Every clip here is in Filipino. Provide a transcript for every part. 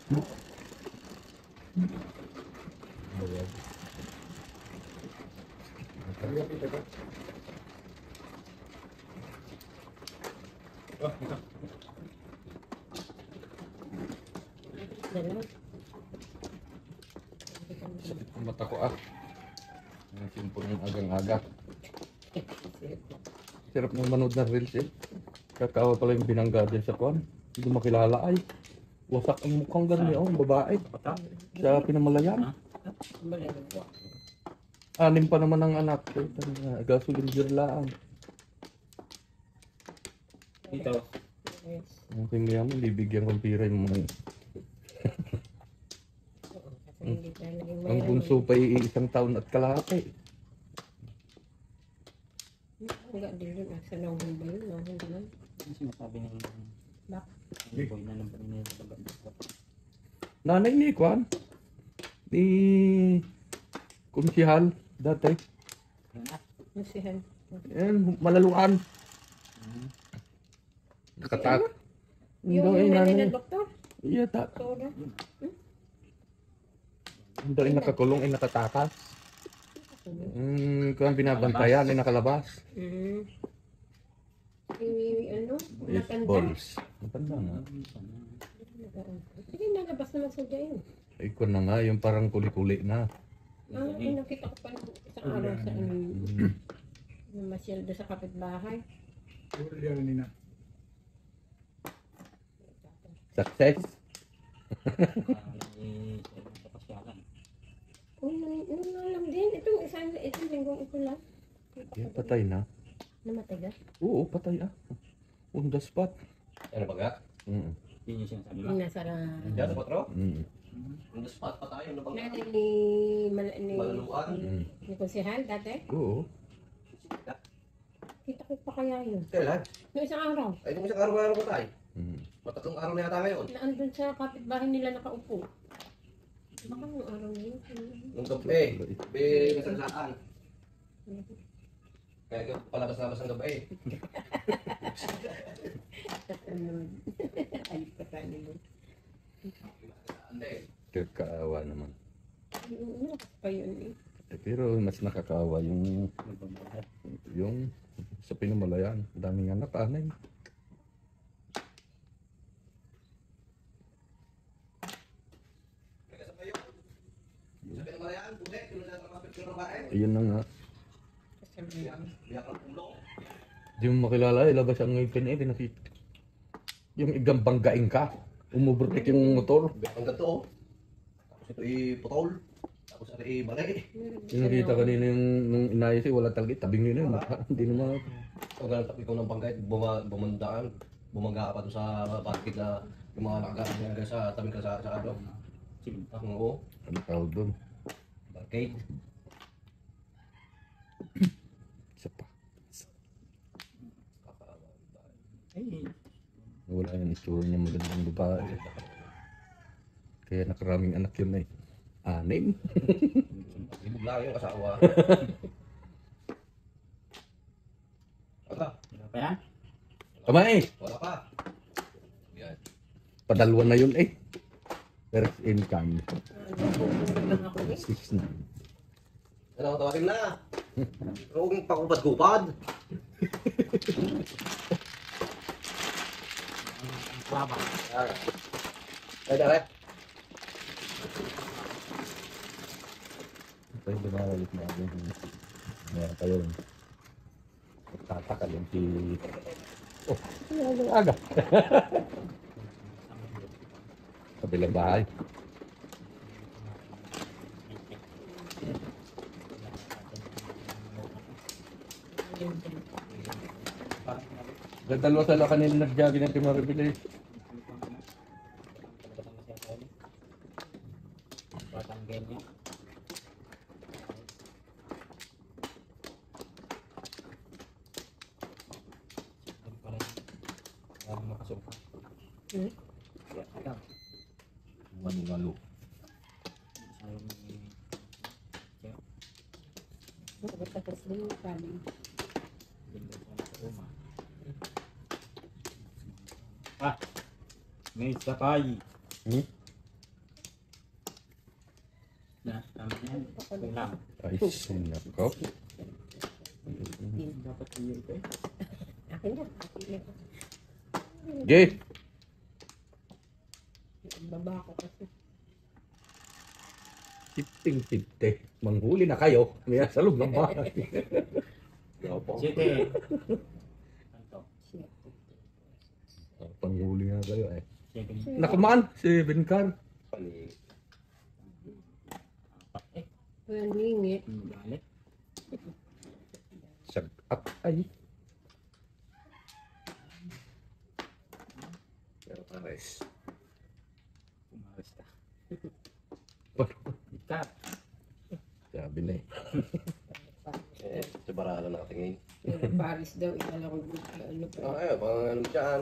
Sakit ang mata ko ah. Ang simpo ng agang-aga. Sarap ng manood na reels eh. Kakawa pala yung binangga dyan sa kwan. Hindi makilala ay. Wasak ang mukhang gano'n oh, babae. Sa Pinamalayan. Anim pa naman ang anak. Gasolin girlaan. Dito. Ang tingnan mo, bibigyan kong pira yung mga. Ang bunso pa isang taon at kalahati. Enggak din yun. Sa nahon ba yun? Nahon ba yun? Ano sinasabi ng boy na ng paninira sa baga? Nanay ni Kwan. Ni Kunsihal dati. Masihan. Yan, malaluan. Nakatak. Yung nanay na doktor? Iya ta. Soda? Hindi ay nakakulong ay nakatakas. Kung binabantayan ay nakalabas. Ano? Yes, Matanda? balls. Matanda nga. Sige, nalabas naman sa dyan. Ay ko na nga, yung parang kuli-kuli na. Nakita ko pa isang araw sa namasyal doon sa kapitbahay. Success. Ano lang din. Itong linggong ito lang. Yan, patay na. Namatay ka? Oo, patay ah. On the spot. Ano baga? Mm. Yun yung sinasabi mo. Yung nasa Diyan sa patro? Mm. Ang spot pa tayo na baga. nanay ni Malaluan. ni Konsehal dati. Oo. Kita ko pa kaya yun. Kailan? Yung isang araw. Ay, kung isang araw pa tayo. Mm. Matatlong araw na yata ngayon. Naandun sa kapitbahay nila nakaupo. Baka yung araw na yun. Nung gabi, nasaglaan. Kaya palabas-labas ng gabi. Ay, patayin mo. Hindi. Kakaawa naman. Malakas pa yun eh. Pero mas nakakaawa yung sa Pinamalayan. Daming anak, anay. Ayun na nga. Di mo makilala, ilabas ang ngipin eh. Yung igang banggain ka. Umubertik yung motor. Ang gato. Tapos ito iputol. Tapos ito ibalay. Yung nakita kanina yung nung inayos eh, wala talaga. Tabing nyo na yun. Hindi naman. Kung ganun ikaw ng panggayt, bumandaan. Bumaga pa doon sa parkit na yung mga nakagaan niya sa tabing ka sa ano. Oo. Ano tawag doon? Barcade. Isa pa. Ay, Wala yung itsura niya magandang babae. Kaya nakaraming anak yun eh. 6. Ibig lang yung kasawa. Wala. wala pa yan? Tama eh. Wala pa. Yan. Padalwa na yun eh. First income. Lang ako eh. 6 na. Ano, tawagin na. Huwag pakupad-kupad. Baba. Ay, dali. Ito yung lumawalik na ako. Meron kayo. Tatakal yung si... Oh, ang aga. Kabilang bahay. Dalawa sa kanila nag-jogging ng Timaribili. Batang ganyan. Walo-walo. Tapos din yung kanin. Ah, may sakay. Hmm? Na, tama na yan. Kulang. Ay, sinako. Dapat yun ito eh. Akin na. Akin na. Gay! Baba ko kasi. Tipting-tipte. Manghuli na kayo. May sa loob ng bahay. Opo. Sige. Anto. Panghuli nga kayo eh. Sige. Nakumaan si Bencar. Pani. Ang lingi. Balik. Sagat ay. Pero pares. Umaris ka. Paano? Ikat. Sabi na eh. Sa barala nakatingin. Paris daw. Inala ko ano pa. Ayun, pang ano dyan.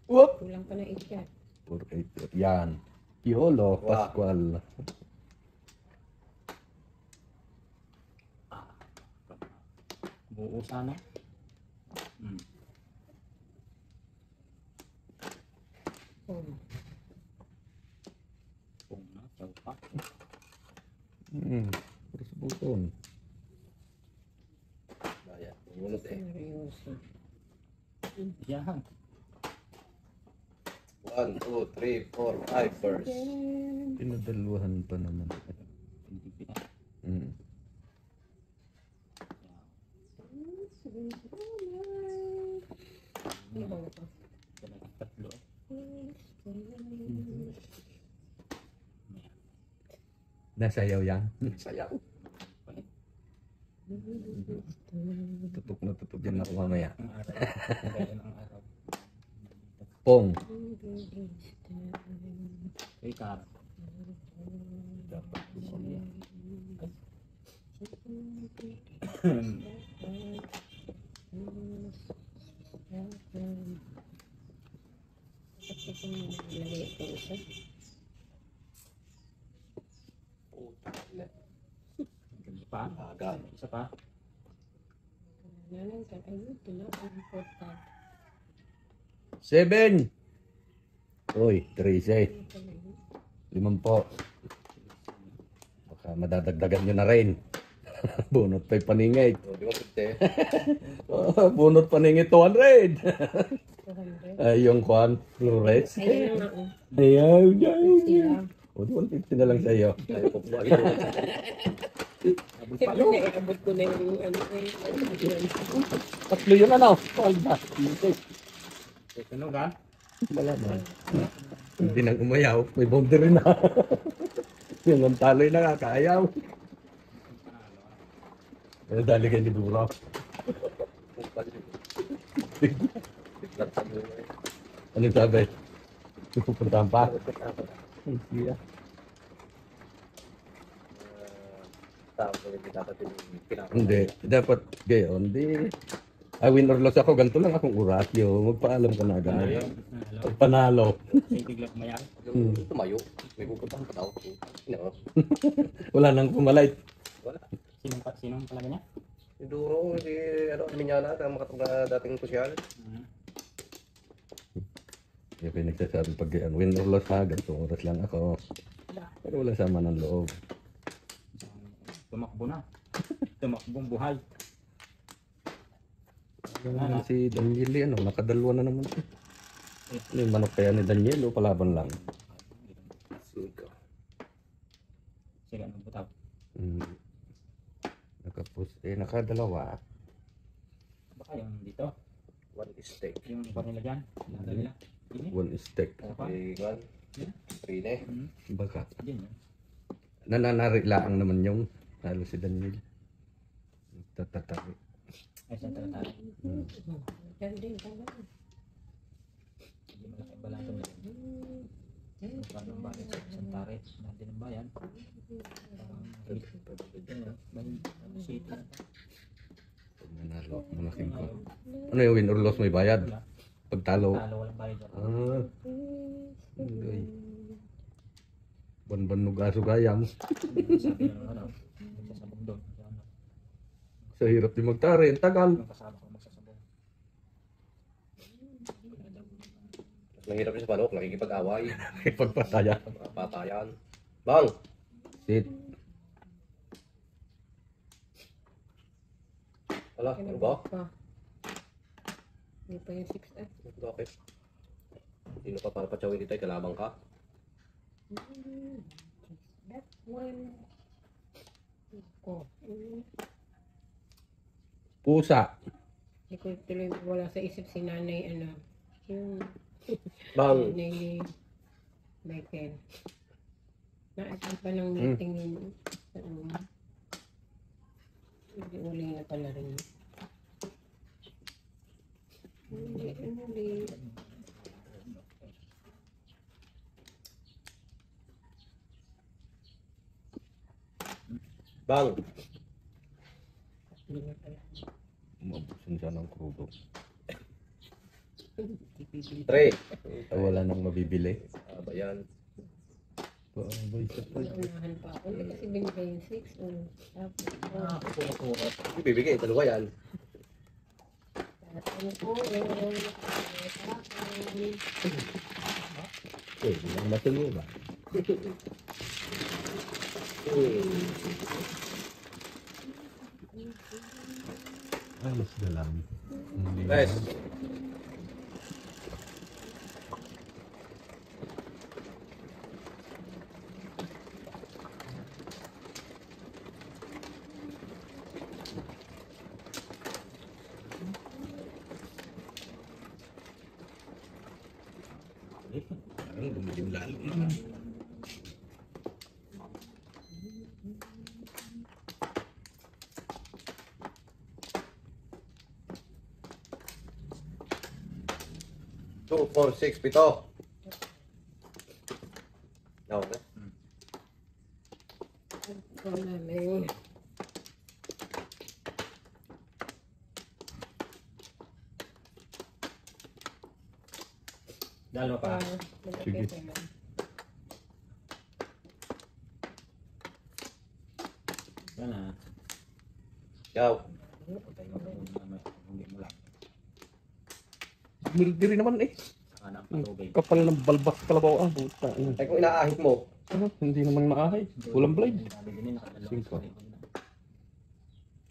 Whoop! Kulang pa na ikat. 4-8. Yan. Piolo, Pascual. Buo sana. Hmm. Oh. Kung na, saw pa. Terus buton. Ayan, umunod eh. Seryoso. Yan. 1, 2, 3, 4, 5 first. Pinadaluhan pa naman. Hindi pina. Mm. Talagang tatlo eh. Nasayaw yan. Sayaw. Tutok na tutok yan ako mamaya. Ang araw. Kailan ang araw. Pong. Kay Kara. Dapat siya. Lagay ito isa. Ganun pa. Agad. Isa pa. Ayun, ito na. Ang important. 7. Uy, 13. 5 po. Baka madadagdagan nyo na rin. Bunot pa'y paningit. O, di ba pwede? Bunot paningit 200. 200. Ay, yung kwan, Flores. Ayun na nga. Ayaw, ayaw. Sila. O, di 150 na lang sa'yo. Ayaw ko buhay. Siyempre na iabot ko na yung ano eh. Tatlo yun ano. Palda. Tunog ha? Wala na. Hindi nang umayaw. May boundary na. Yung ang taloy na kakayaw. Eh, dali kayo ni Dura. Anong sabi? Pupuntahan pa? Iya. Hindi. Dapat gayon. Di. Ay, win or loss ako. Ganito lang akong orasyo. Magpaalam ka na agad. Pag panalo. May bigla kumayari. Yung tumayo, may pupuntahan pa daw. Ino, Wala nang pumalay. wala. Sinong talaga niya? Si Duro, si ano, Minyana, na makatong na dating sosyal. Kaya kayo nagsasabi pag win or loss ha. Ganitong oras lang ako. Pero wala sama ng loob. Tumakbo na. Tumakbong buhay. Ano si Daniel, ano, nakadalwa na naman siya. Ano yung manok kaya ni Daniel o palaban lang? Suka. Sige, anong butaw? Nakadalawa. Baka yung dito. One is steak. Yung bar nila dyan. Nandun nila. Ini. One stick. Ano pa? Okay, one. Three na eh. Baka. Din yun. Nananari lang naman yung talo si Daniel. Tatatari. Ay, saan tayo? Yan din. Tama. Hindi malaki balato nila. Paano ang bayan sa isang tarit? Nandun ang bayan. City na. Pag nanalo, malaking ko. Ano yung win or loss may bayad? Pag talo. Talo, walang bayad. Hindi. Ban-ban nugaso gayam. Sabi ng ano, magsasabong doon. Sa hirap di magtari, ang tagal. Yung kasama ko magsasabong. Mahirap siya sa manok, nakikipag-away. Pagpataya. Patayan. Bang! Sit. Ala, ano ba? Hindi pa yung 6 eh. Bakit? Sino pa para patsawin dito ay kalabang ka? That one. Oh. Pusa. Hindi ko tuloy wala sa isip si nanay ano. Yung Bang! nanay ni Michael. Naatin pa ng meeting yun. Hindi uli na pala rin. Hindi. Bang! Hindi na pala. Umabusin siya ng krudo. 3. Ay, wala nang mabibili. Aba yan. Abay, isa pa. Naunahan pa ako. Hindi kasi binigay yung 6. Puro-puro. Ibibigay, dalawa yan. Ano po? Eh, bilang matuloy ba? Ay, mas dalam. Yes. Parang dumidim lalo. 2, 4, 6, 7. Okay. Ito namin. Dalawa pa. Sige. Yan na. Ikaw. Hindi mo lang. Mildi rin naman eh. Saka na patubig. Kapal ng balbas kalabaw ang puta. Ay kung inaahit mo. Ano? Hindi naman maahay. Walang blade. Sabi din nakadalawa. Cinco.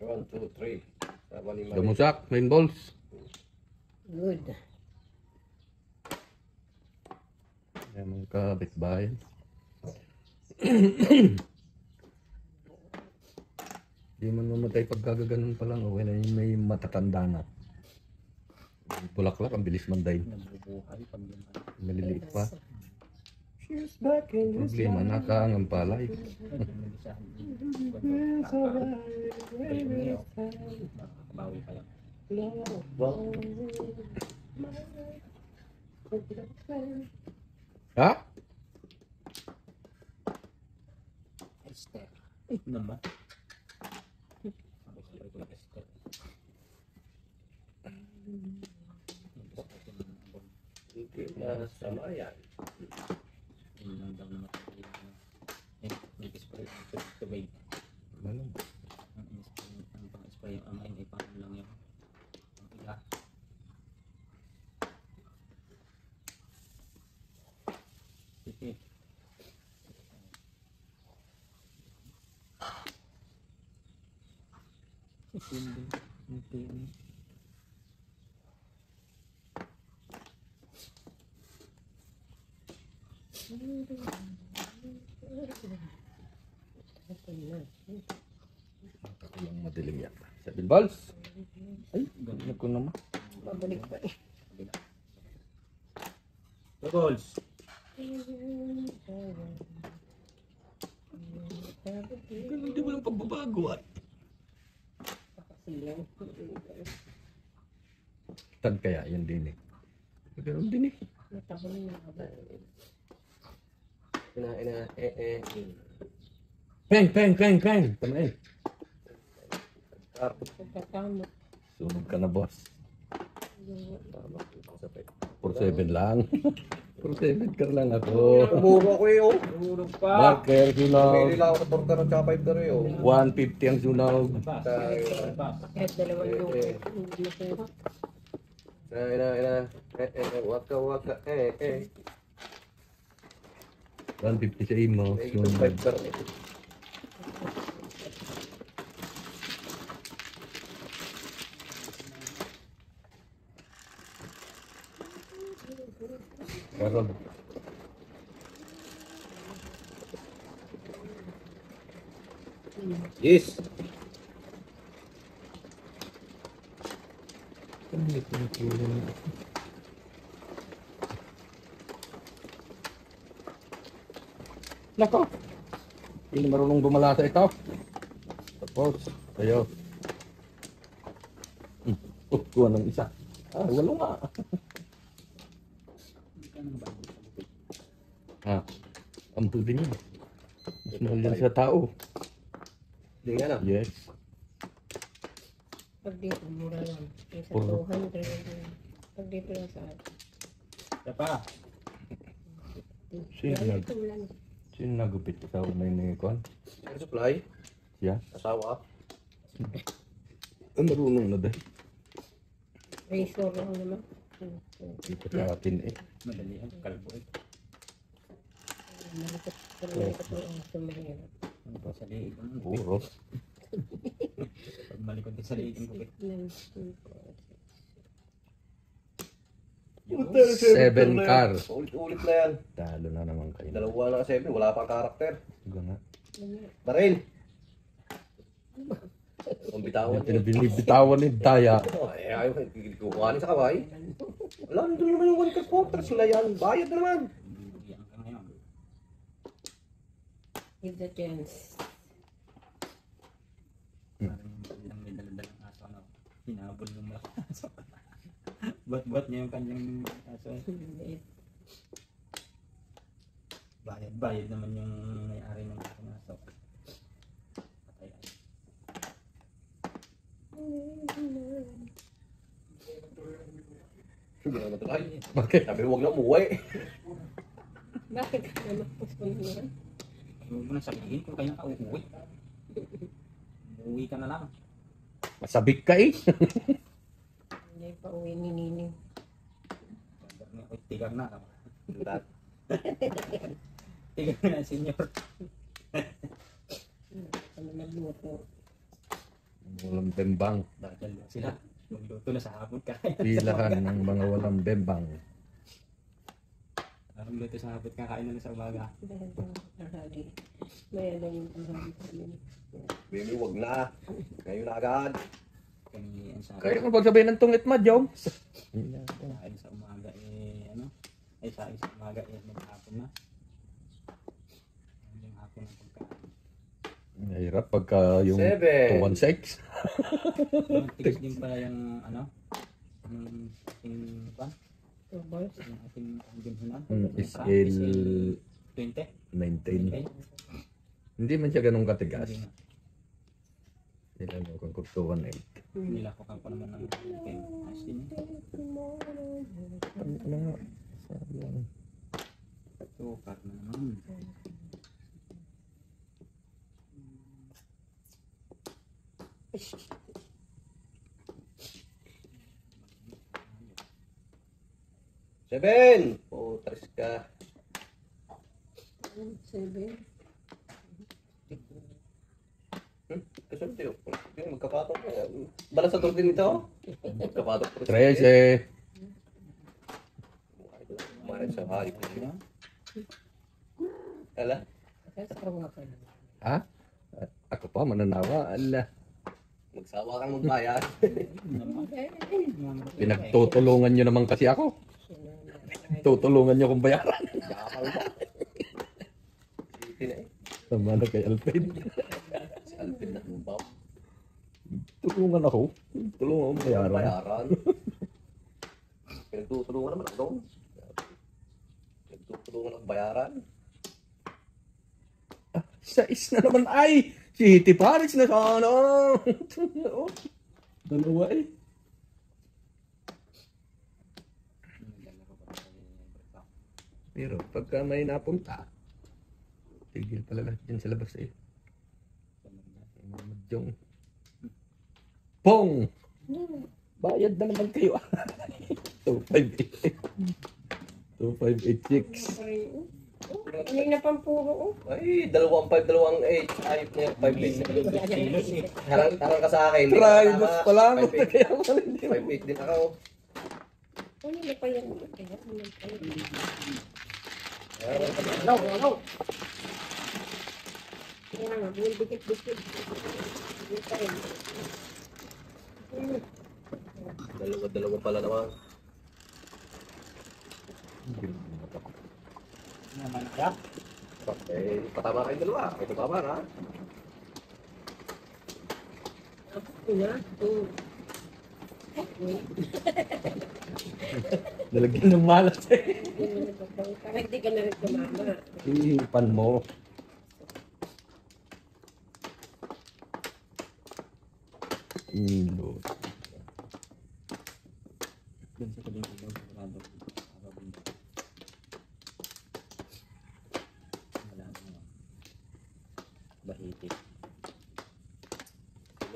1, 2, 3. Tama ni Marie. Damusak, main balls. Good. Ayan mga kabitbahay. Di man mamatay pagkagaganon pa lang. O wala yung may matatanda na. Bulaklak, ang bilis manday. Nabubuhay pag yun. Maliliit pa. She's back in this Problema, nakaangang palay. Bawi pa yan. Ha? Esther. Ay, naman. Sabay ko lang Esther. Hindi na sama yan. Yun lang daw naman. Eh, nag-spray ang tubig. Walang. Ang pang-spray, ang ay paano lang yun. Ang iga. Sige. Hindi. Ako lang madilim yan. 7 balls. Ay, ganyan ko naman. Babalik pa eh. Goals. Hindi mo lang pagbabago at. Pakasilang. Tad kaya, yan din eh. Ganun din eh. Natabon na ako. Peng, peng, peng, peng. Tama eh. Pagkatama. Sunod ka na boss. Tama. Sabay. 4-7 lang. 4-7 ka lang ako. Umuro ako eh, oh. Urog pa. Marker, sunog. Pili lang ako sa torta ng tsaka 5 na rin, oh. 150 ang sunog. Pass. Tayo. Pass. Kahit dalawang lupa. Hindi na po. Waka, waka, 150 sa imo. May 5 per Karog. Yes. Nako. Hindi marunong gumalasa ito. Tapos, kayo. Kuha ng isa. Walo nga. Ang din yun. Mas mahal yan sa tao. Hindi nga na. Yes. Pag dito, mura lang. Isa Puro. 200. Pag dito lang sa atin. Siya pa. Sino Kaya nag... ito lang. Sino nagupit sa unay ni Kwan? Air supply. Siya? Asawa. Marunong na dahil. Razor lang naman. Dito sa atin eh. Madali ang kalbo eh. Malikot ang sumahirap. Sa liig ang Puro. Pag malikot ka sa liig ang gupit. 7 car. Ulit-ulit na yan. Talo na naman kayo. Dalawa na 7. Wala pang karakter. Sige nga. Baril. Ang bitawan niya. Binibitawan ni Daya. Ay, ayaw. Kukuhanin sa kaway. Wala, nandun naman yung 1 car quarter. Sila yan. Bayad na naman. Bigyan ka ngayon. Give the chance. Parang may daladalang aso na hinabol yung mga aso. Bat-bat niya yung kanyang aso. Bayad naman yung may-ari ng aso. Patay ay. Sige na matulay. Bakit? Sabi huwag na umuwi. Bakit ka naman postpone na? Huwag mo nang sabihin kung kailan ka uuwi. Uuwi ka na lang. Masabik ka eh. Hindi pa uwi ni Nining. Tigar na. Lahat. Tigar na, senyor. Ano nagluto? Walang bembang. Dahil sila. Magluto na sa hapon ka. Pilahan ng mga walang bembang. Magluto sa hapon kakain na lang sa umaga. Dahil sa karali. May alam yung karali kami. Baby, huwag na. Ngayon na agad. Kami ang sa Kaya kung pagsabihin ng tungit ma, Jom. kain sa umaga eh ano? Ay sa umaga eh maghapon na. Yung hapon ang pagkain. Mahirap pagka yung 7. 216. Yung tigas din pala yung ano? Yung ating pan? Two balls. Yung ating ginhunan? SL 20? 19. Hindi man siya ganun katigas. Hindi nga. Nila mo kung kurtuhan eh. Nilakokan ko naman ng okay. Asin. Ano nga? Sabi lang. Sukar na naman. Seven! Oh, tres ka. 7. Kasunod yun. Magkapatong ka. Balas sa din ito. Magkapatong ko. 13. Kumain sa hayop. Ala? Sasawa ka na. Ha? Ako pa mananawa. Ala. Magsawa kang magbayad. Pinagtutulungan nyo naman kasi ako. Tutulungan nyo kong bayaran. Yakal mo. City na eh. Tama na kay Alfred. Si Alvin na lumbab. Tulungan ako. Tulungan akong bayaran. Bayaran. Pinagtutulungan naman ako. Pinagtutulungan ang bayaran. Sais na naman ay! City Paris na sana! Oh, dalawa eh. Pero pagka may napunta, tigil pala lahat dyan sa labas eh. Madyong. Pong! Bayad na naman kayo. 2586. 2586. Kanina pang puro, oh. Ay, 2-5, 2-8. Ayop na yan, 5-8. Kilos eh. Harang ka sa akin. Hindi ka Tribus tama. pa lang. 5-8. Kaya pala hindi. 5-8 din ako. Kanina pa yan. Kaya, ano pa yan. Hello. Kaya nga, yung dikit-dikit. Yung pa rin. Dalawa pala naman. Naman kaya. Eh, patama kayong dalawa. Ito tama na. Ako na. Nalagyan ng malas eh. Kahit di ka na rin tumama. Ipan mo. Lord. Doon sa tabing ilaw, sigurado. Wala na. Bahitik.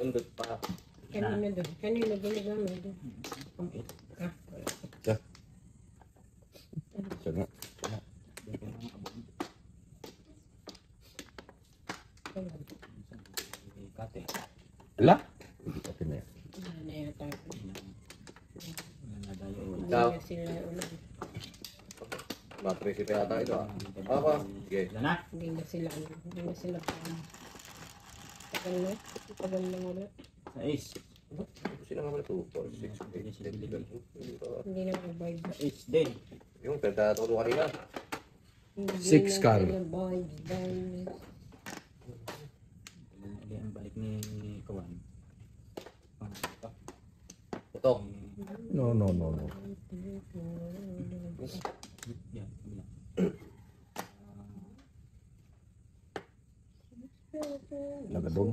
Nundot pa. Kanina doon. Kanina ginagamit doon. Ah, wala. Siya nga. Doon ko lang abon. Kate. Ala? Hindi ka pinaya. Wala na yata. Wala na tayo. Hindi Ikaw? na sila ulit. Matrisi pa yata ito ah. Ako. Sige. Wala na. Hindi na sila tagal na. Tagal na wala. Sa ace. Sino nga pala 2, 4, 6, 8, 10, 11. Hindi na mag-vibe. Sa ace din. Yung pinagtatulong kanina. Hindi Six na car. sila vibe. Hindi ang balik ni Kawan. Ito. No. Yan. Lagadong.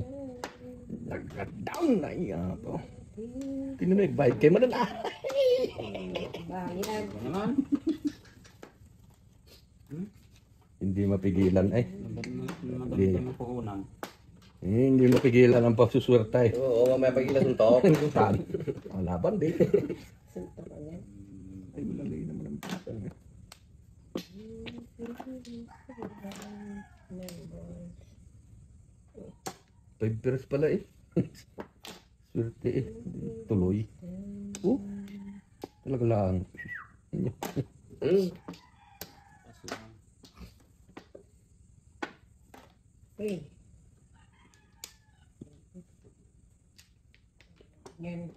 Lagadong na iya to. Tinuloy, bayad kayo mo na. Bayad. Ano naman? Hindi mapigilan eh. Hindi mo puhunan. Hindi mapigilan ang pagsuswerta eh. Oo, mamaya pag ilasuntok. Saan? Ang laban din. Sunta ka yan. Ay, malalay naman ang pata. Five pesos pala eh. Swerte eh. Tuloy. Talaga lang. Uy. Yan.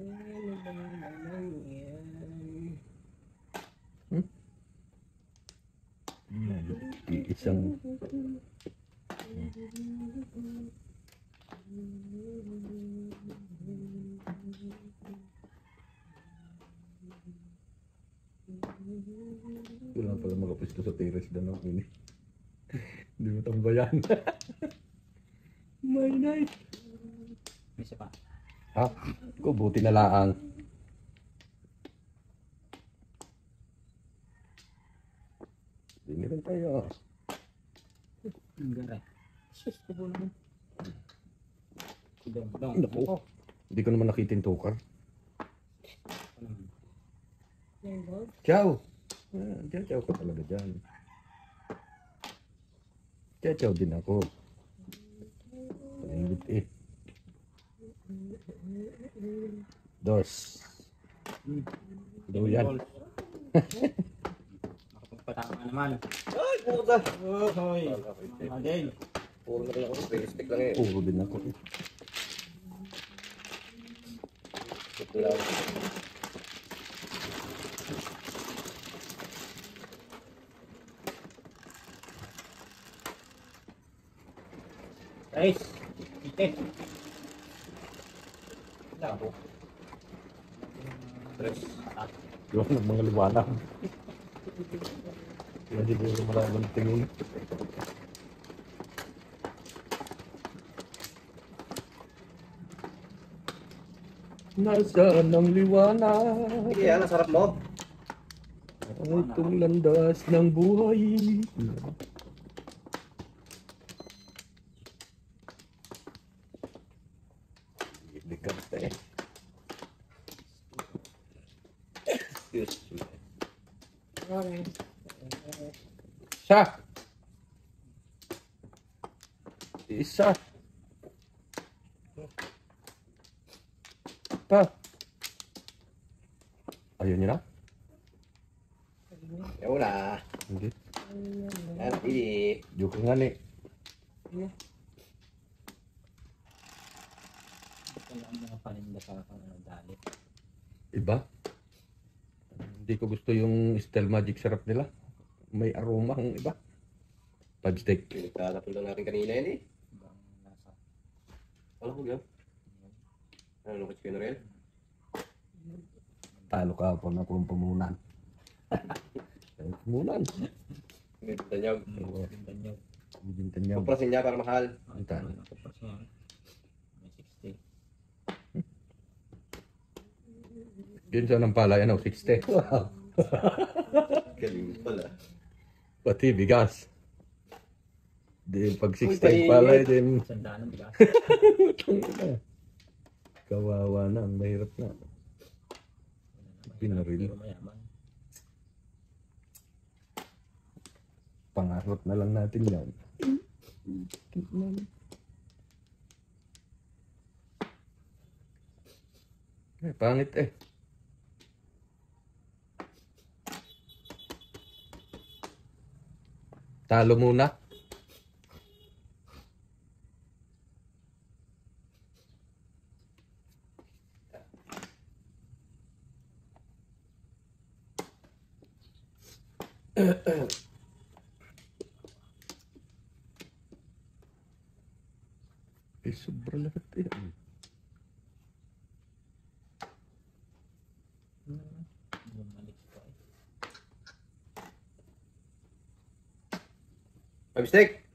Ano ba naman yan? Isang wala pala magapisto sa terrace doon ako ini. Hindi mo tambayan. My night. May isa pa. Ha? Ko buti na laang. Hindi rin tayo. Ang gara. Sus, kubo naman. Dong. Naku. Hindi ko naman nakita yung tukar. Ako naman. Yan ba? Ciao. Ciao ka talaga dyan. Ciao din ako. Palingit eh. Dos. Daw yan. Nakapagpatama naman. Ay, puta. Oh, hoy. Again. Puro na rin ako. Realistic lang eh. Puro din ako. Ito lang. Ace. Ite. Labo. Tres. Yung mga liwanag. Hindi ko maraming tingin. Nasaan ang liwanag? Sige yan, ang sarap mo. Ay, itong landas ng buhay. Dekat eh. Excuse me. Okay. Isa. Isa. Pa. Ayaw niyo na? Ayaw na. Hindi. Yan, hindi. Joke nga ni. Ito lang ang mga paninda sa dalit. Iba? Hindi ko gusto yung Stell Magic syrup nila. May aroma ang iba. 5 stick. Pinagtatapon lang natin kanina yan eh. Ibang nasa. Alam ko yan. Ano ko chicken rail? Talo ka po na kung pamunan. Pamunan. Binta niya. Binta niyo. Bibinta niya. Kuprasin niya para mahal. Ang talo na ko pa siya. May 60. Yun sa ng palay, ano, 60. Wow. Galing pala. Pati bigas. Di pag 60 Uy, painit. palay din. Sandaan ng bigas. Kawawa na, ang mahirap na. Pinaril. Pero mayaman. Pangarot na lang natin yan. Pangit eh. Talo muna. Sobra lahat eh. Bumalik ko eh. 5 stick!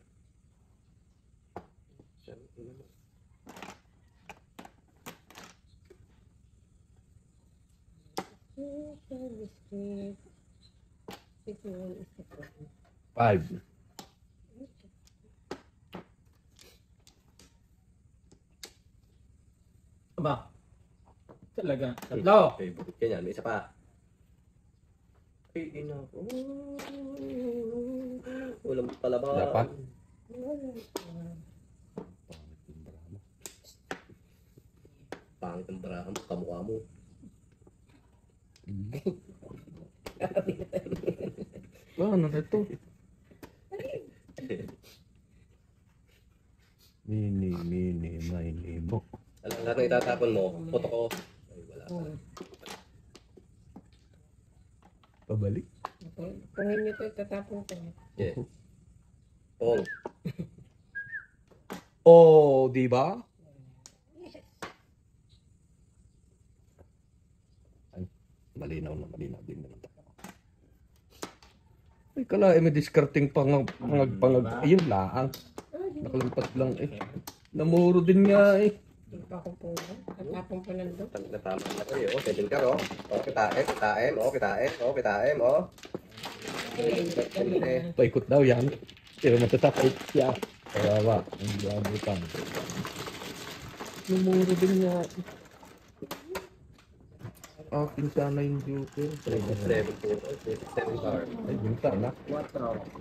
Five. Aba. Talaga. Tatlo. Favorite ka niyan. May isa pa. Ay, ina ko. Walang palaba. Wala pa? Pangit ang baraham. Kamukha mo. Ano na ito? Mini, mo. Alam, lahat ng itatapon mo, puto ko. Ay, wala. Pabalik. Kung hindi ito, itatapon ko. Yeah. Pong. Oh, di ba? Ay, malinaw din naman tayo. Ay, kala, may discarding pangag. Ayun lang. Nakalimpas lang eh. Namuro din nga eh. Hindi pa akong puno. Tatapon pa lang doon. Natama na kayo. Oh, pwede ka, oh. Oh, kitain. Oh, kitain. Oh. Paikot daw yan. Pero matatapos siya. Kawawa. Ang gabutan. Namuro din nga. Akin sana yung joker. 7 car. Ay, binta na. 4.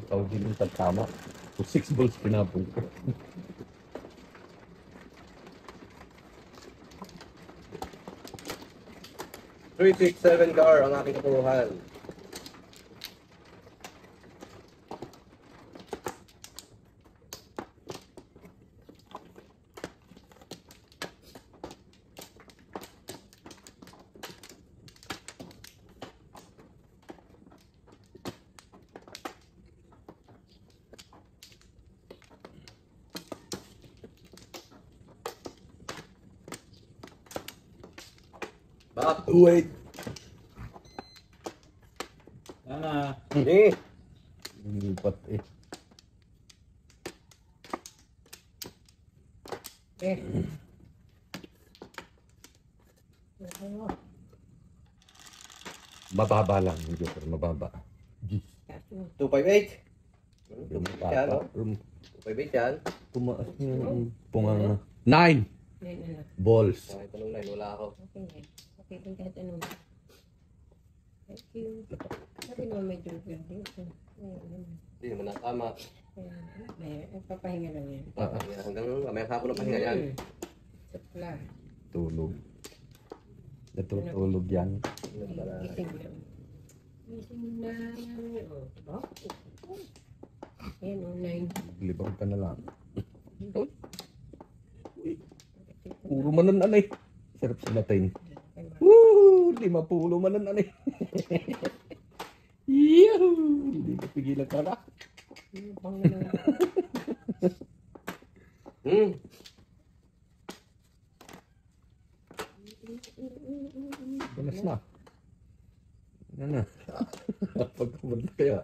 Ikaw din yung tama. So, 6 balls pinapon ko. Three, 6, 7 car ang aking kapuhan. Bak! Wait. Sana. Eh! Lipat eh. Mababa lang yung joker. Mababa. 258. Yung 258 yan, mababa. oh. 258 yan. Tumaas niya yung pungang na. 9 balls. Kahit anong line, wala ako. Okay. Okay, kung kahit ano. Thank you. Sabi naman may joker dito. Hindi naman Tama. Papahinga lang yan. Hanggang mamayang hapon ng pahinga yan. Supla. Tulog. Natutulog yan. Gising lang. Gising na. Oh. Ayan, 9. Libang ka na lang. Puro manan anay. Sarap sa Latin. Woo! 50 manan anay. Yahoo! Hindi ka pigilan ka na. Bang na. Balas na. Ano na? Pagkabad kaya.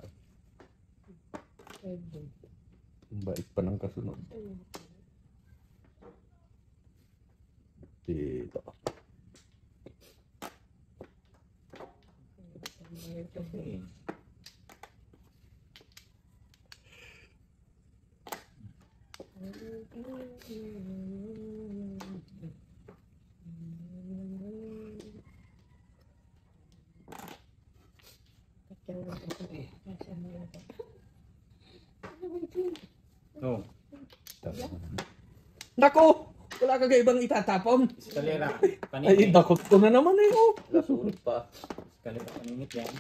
Ang bait pa ng kasunod. Dito. Oh, Nako! Wala ka ibang itatapon. eskalera. Ay, Paningit. dakot ko na naman eh. Oh. Nasunod pa. Eskalera, paningit yan.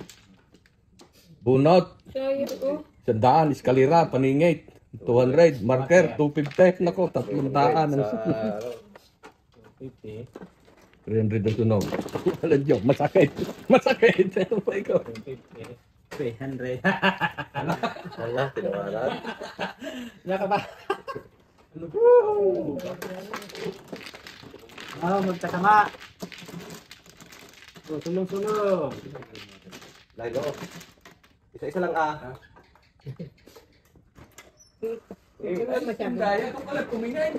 Bunot. Sayang, oh. 100, eskalera, paningit. 200, marker, 250. Nako, 300. Ang Sa, 50. 300 ang tunog. Wala joke, masakit. Masakit. Ano ba ikaw? 50. 300. Wala, tinawalan. Naka ba? Magkasama. Sulong-sulong. Lago. Isa-isa lang Kaya ko pala kumingay.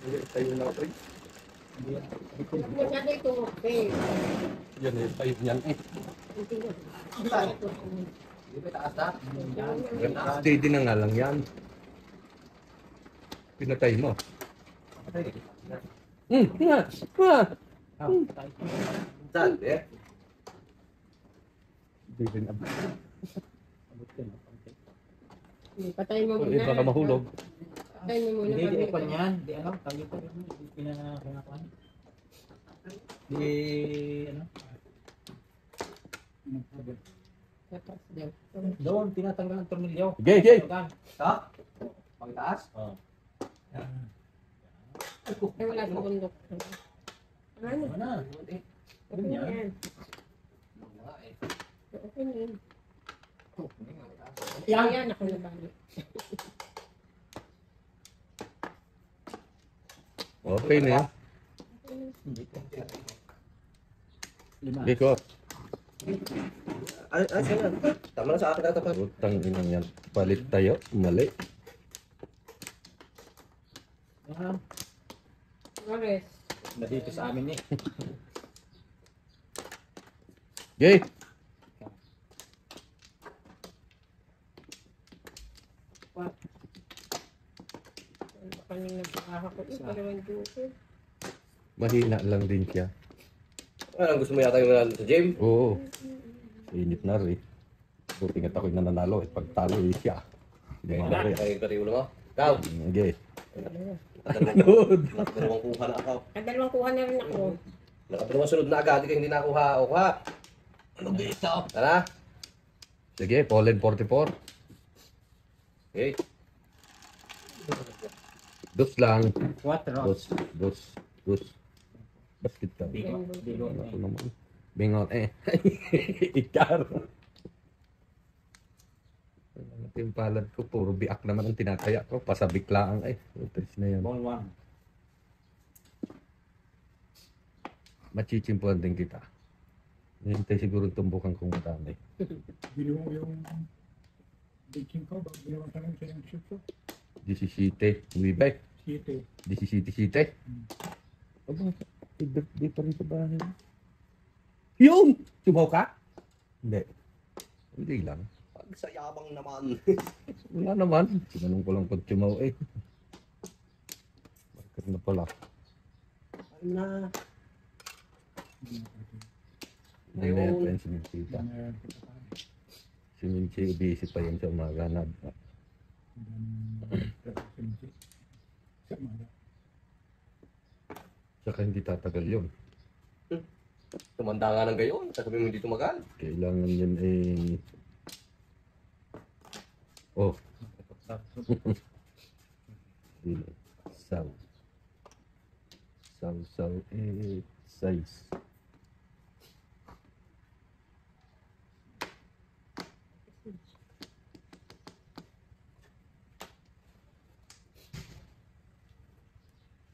Hindi tayo na ito. Masyado ito, okay. Yan eh, tayo niyan eh. Hindi ba taas na? Steady na nga lang yan. Pinatay mo. Nga. Saan? Eh? Bibin ab. Patay mo Eh, baka muna. mahulog. Patay mo muna. Hindi, di pa niyan. Di ano, tawag ito. Pinakakuan. Di, ano? Tapos daw. Doon, tinatanggal ang tornilyo. Gay, gay. Ha? Pagtaas? Oh. Ay, wala sa bundok. Ano? Ano na? Okay na yan. Okay na yan. Yan, ako na balik. Okay na yan. Lima. Biko. Ay, sige na. Tama na sa akin ata pa. Utang inang yan. Palit tayo. Mali. Ah, Ores. dito sa amin eh. Gay. Kanina pa ako. Parang duko. Mahina lang din siya. Anong gusto mo yata yung sa gym? Oo. Init na rin. Buti nga ako'y nananalo. Eh, pagtalo eh siya. Hindi nga rin. Ay, pati ulo mo. Ikaw. Gay. Nakadalawang kuha na ako. Kadalawang kuha na rin ako. Nakadalawang sunod na agad. Hindi na kuha. O kuha. Ano dito? Tara. Sige, Pollen 44. Okay. Dos lang. 4. Dos. Basket ka. Bigo. Bigo. Ako naman. Bingon eh. Ikar. Yung palad ko, puro biak naman ang tinataya ko. Pasabik lang eh. Utres na yan. Ball 1. Machichimpuan din kita. Hintay siguro tumbukan kong matami. Bili mo yung baking ko, bago ginawa ka lang sa yung shoot ko. 17. Umibe. Siyete. 17. Aba, may birthday pa rin sa bahay. Yun! Sumaw ka? Hindi. Hindi lang. Pagsayabang naman. Wala naman. Sinanong ko lang pag sumaw eh. Marker na pala. Ano na? Hindi na yan, friends, sinita. Si Minchi, busy pa yan sa umaga na. Sa umaga. Saka hindi tatagal yun. Tumanda nga ng gayon. Sasabihin mo hindi tumagal. Kailangan yun eh... Oh, sino? Saw. Saw, eh, size.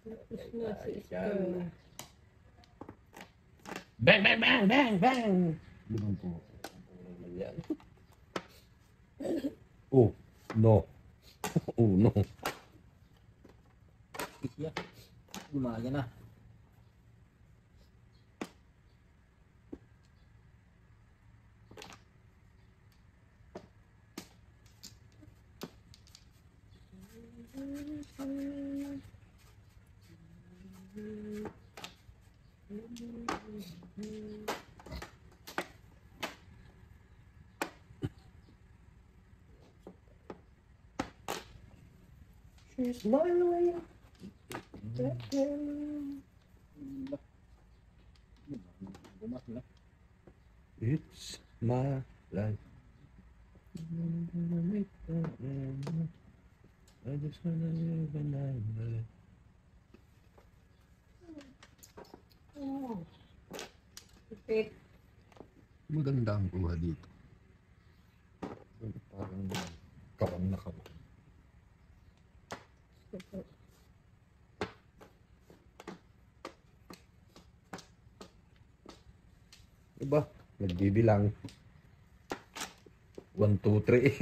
Tapos na si Esther. Bang, bang, bang, bang, bang! Ganun po. Yan. Oh, no. Oh, no. Yeah. Gumaya na. She's smiling. Bumas na. It's my life. I just wanna live and live. Oh. Pipit. Maganda ang kuha dito. Parang karang na karang. Diba? Nagbibilang. 1, 2, 3.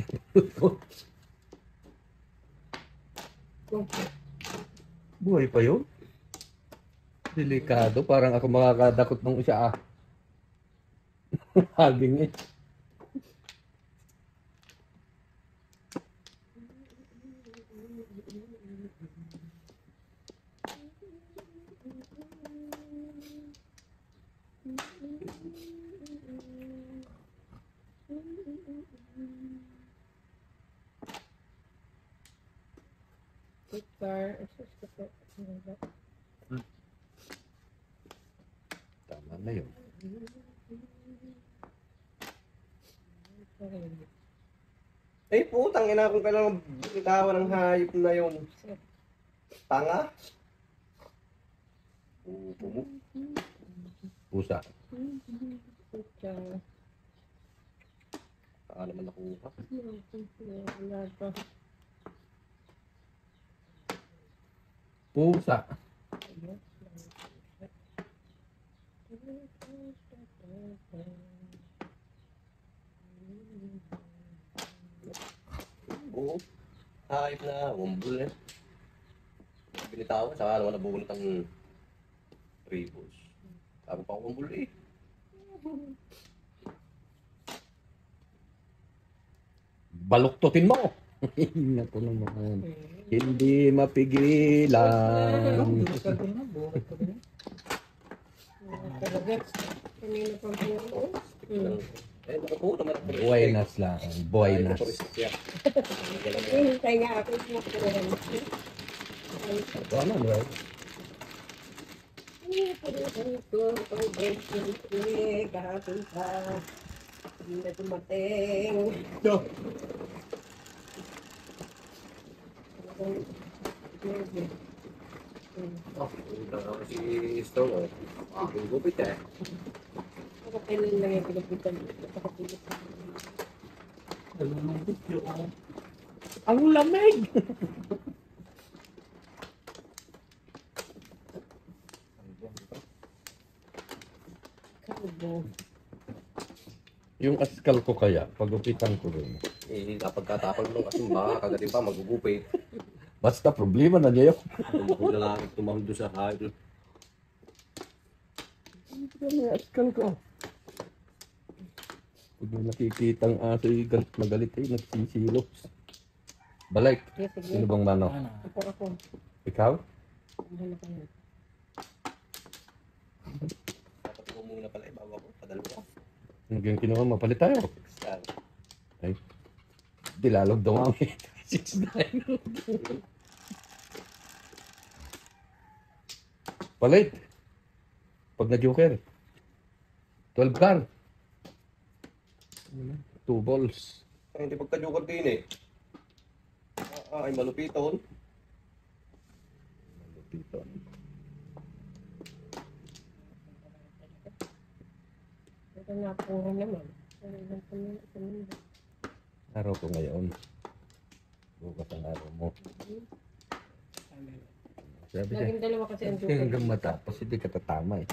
Buhay pa yun? Delikado. Parang ako makakadakot ng isa ah. Haging eh. Picture. Tama na yun. Eh, putang ina kung kailangan bitawan ng hayop na yun. Tanga. Pupo mo. Pusa. Picture. Saan naman nakuha? Wala pa. Pusa. Oo. Hayop na. Wambul eh. Binitawan. Saka naman nabunot ang tribos. Sabi pa ako wambul eh. Baluktutin mo. Naku naman. Hindi mapigilan. Bukod ko na. Bukod ko na. Talaga. Kanina pa po. Eh, naku naman. Buenas lang. Buenas. Hintay nga ako sa kuwan. Ano ba? Kahapon pa. Hindi na dumating. Oh, si Stone. Ang gupit eh. Kailan lang yung pinapitan. Nakapilip. Ang lamig! Kalbo. Yung askal ko kaya, pagupitan ko rin. Eh, kapag katapal mo kasi makakagating pa, magugupit. Basta problema na niya yun. Kung lalaki tumahol doon sa hayop. Yung askal ko. Pag may nakikitang aso, galit na galit eh, nagsisilos. Balik. Sige, sige. Sino bang mano? Ano? Ako. Ikaw? Mahal ka na. Dapat ko muna pala, bago ako, padalo ka. Naging kinuha, mapalit tayo. Yan. Ay, dilalog daw ang 6-9. Palit. Pag na-joker. 12 car. 2 balls. Ay, hindi pagka-joker din eh. Ay, malupiton. Dito. Ito na puro naman. Araw ko ngayon. Bukas ang araw mo. Sabi siya, Laging dalawa kasi ang joker. hanggang matapos, hindi ka tatama eh.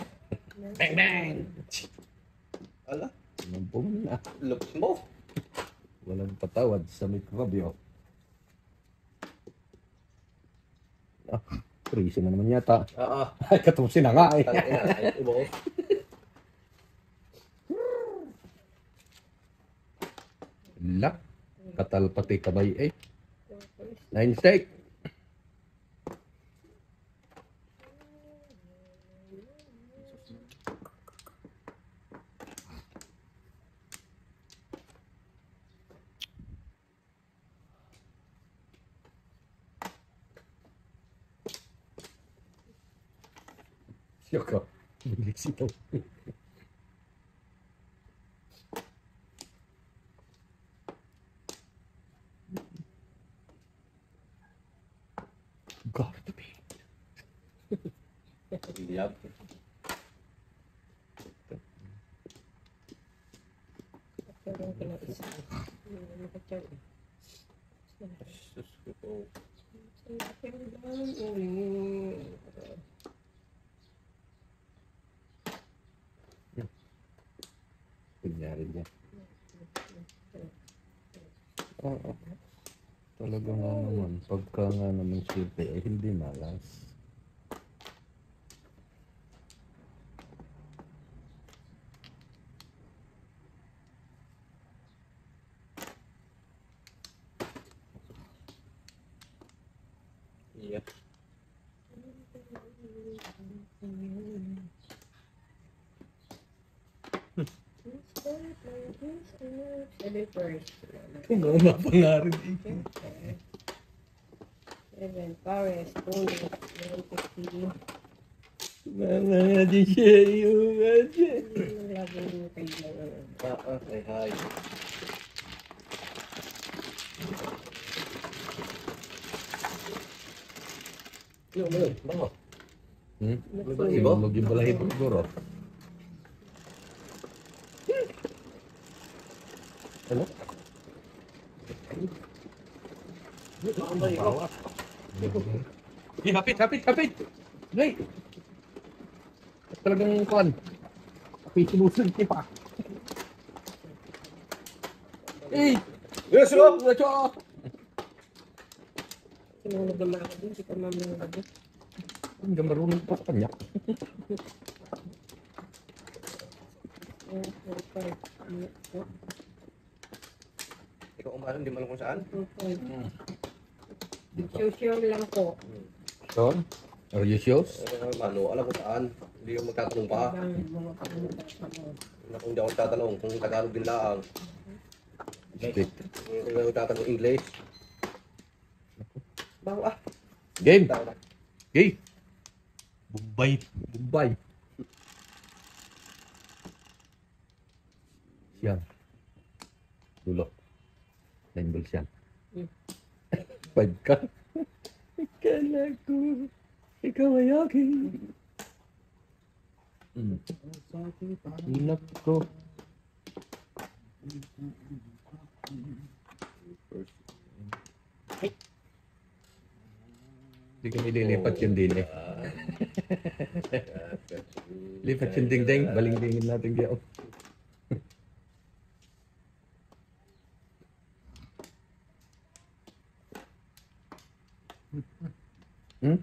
Bang, bang! Ala, Nampong na. looks mo. Walang patawad sa mikrobyo. Ah, prison na naman yata. Ay, katusin na nga eh. Tangina, ay, ibo. La, katal pati kabay eh. 9 stake. Siya ka. Bilis ito. God, the pain. Iyap. Sus ko po. Kunyari niya. Oo. Talaga nga naman. Pagka nga naman silbi ay hindi malas. Iyap. Kung ano mapangarin eh. Seven, Paris, Tony, 150. Mga di siya yung Laging kailangan. Ay, hay. Ano yun? Bango. Iba? Lugin balahibo siguro. Ano? Hapit, hapit, hapit! Gay! Talagang kuhan. Sinusunod niya pa. Eh! Yes, bro! Nacho! Sinunod naman ako din, hindi ko mamunod. Hindi marunong pa sa kanya. Ikaw umalang, di mo alam kung saan. Sure lang po. So, are you sure? Mano, alam kung saan. Hindi yung magtatanong pa. Kung hindi ako tatanong, kung Tagalog din lang. Stick. Kung hindi ako tatanong English. Bago ah. Game! Tao na. Game! Bombay! Bombay! Siyang. Dulo. 9 balls yan. 5 ka. Ikala ko. Ikaw ay akin. Inak ko. Hindi kami lilipat yun din eh. Lipat yung dingding. Baling-dingin natin kaya.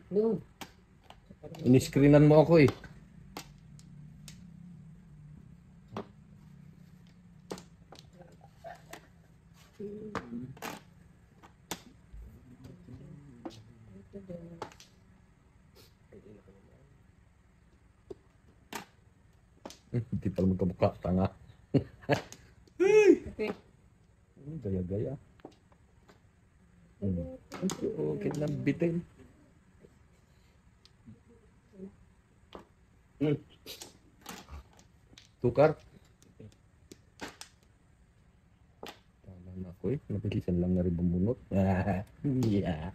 Doon. Iniskrinan mo ako eh. Hindi pala magkamukha. Tanga. Okay. gaya-gaya. Okay na bitin. Tukar. Tama na ako eh. Napilisan lang na rin bumunot. Yeah. Yeah.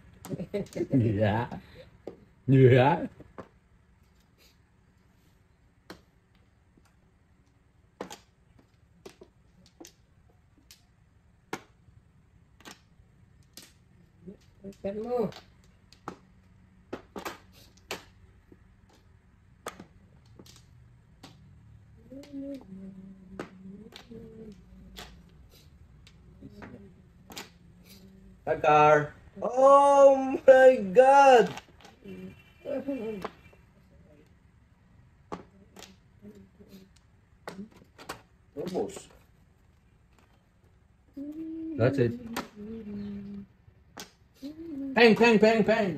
Yeah. Ikan mo. Takar! Oh my God! Ubus. That's it. Peng, peng, peng, peng.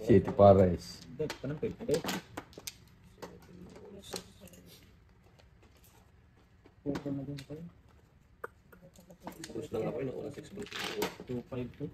City Pares. Hindi, pa ng 50. Puto na din kayo. Ubus lang ako yun. Ako na 6 2.5 to.